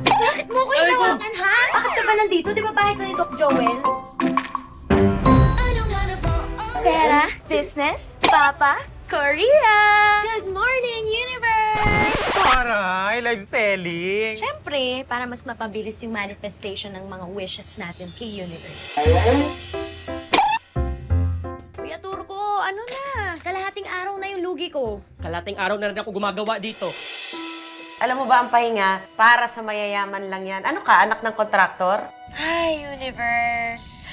Bakit mo ko inawakan, ha? Bakit ka ba nandito? Di ba bahay to ni Doc Joel? Pera, business, papa, Korea! Good morning, universe! Aray, live selling. Siyempre, para mas mapabilis yung manifestation ng mga wishes natin kay universe. Kuya Turco, ano na? Kalahating araw na yung lugi ko. Kalating araw na rin ako gumagawa dito. Alam mo ba ang pahinga? Para sa mayayaman lang yan. Ano ka, anak ng kontraktor? Hi, universe!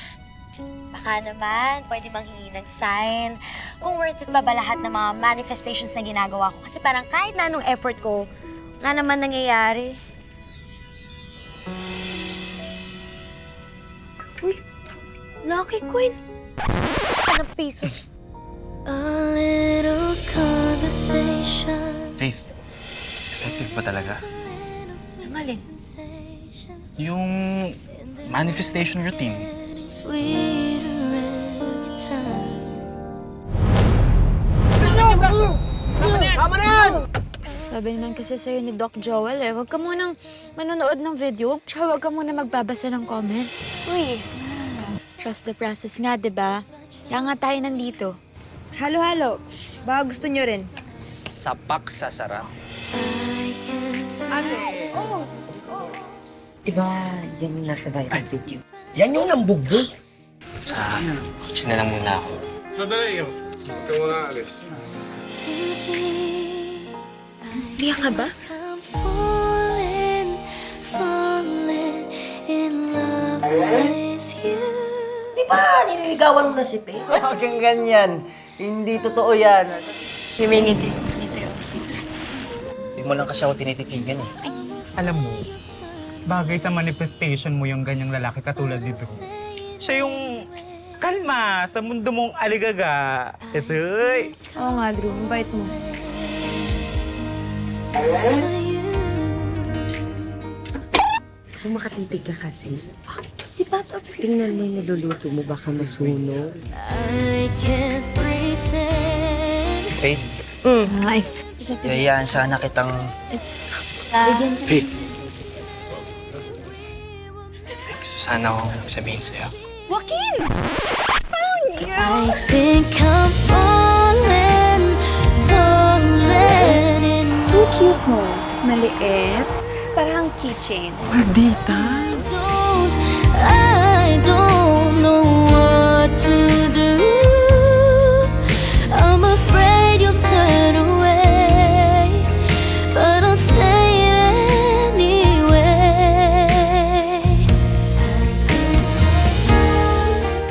Baka naman, pwede manghingi ng sign kung worth it ba ba lahat ng mga manifestations na ginagawa ko. Kasi parang kahit na anong effort ko, wala naman nangyayari. Uy, Lucky Queen! Anong pesos? A little conversation. Faith, effective ba talaga? Ang alin? Yung manifestation routine. Tama na yan! Sabi naman kasi sa'yo ni Doc Joel huwag ka munang manonood ng video, tsaka huwag ka muna magbabasa ng comment. Uy, Trust the process nga, di ba? Kaya nga tayo nandito. Halo-halo. Baka gusto nyo rin. Sapak sa sarap. Diba yan yung nasa viral video? Yan yung nambugbog. Sa kotse na lang muna ako. Sandali, huwag ka muna alis. Biyak ka ba? Di ba nililigawan mo na si Faith? Huwag kang ganyan. Hindi totoo yan. Himingiti. Hindi mo lang kasi ako tinititigan eh. Alam mo, bagay sa manifestation mo yung ganyang lalaki katulad ni Drew. Siya yung kalma sa mundo mong aligaga. Esoy! Oo nga, Drew. Ang bait mo. Kung makatitig ka kasi, si Papa, tingnan mo yung niluluto mo, baka masunog. Faith, Ay, yayaan sana kitang... Faith! Gusto sana akong sabihin sa'yo. Joaquin! I think I'm falling in Ang cute mo. Maliit. Parang keychain. Maldita! I don't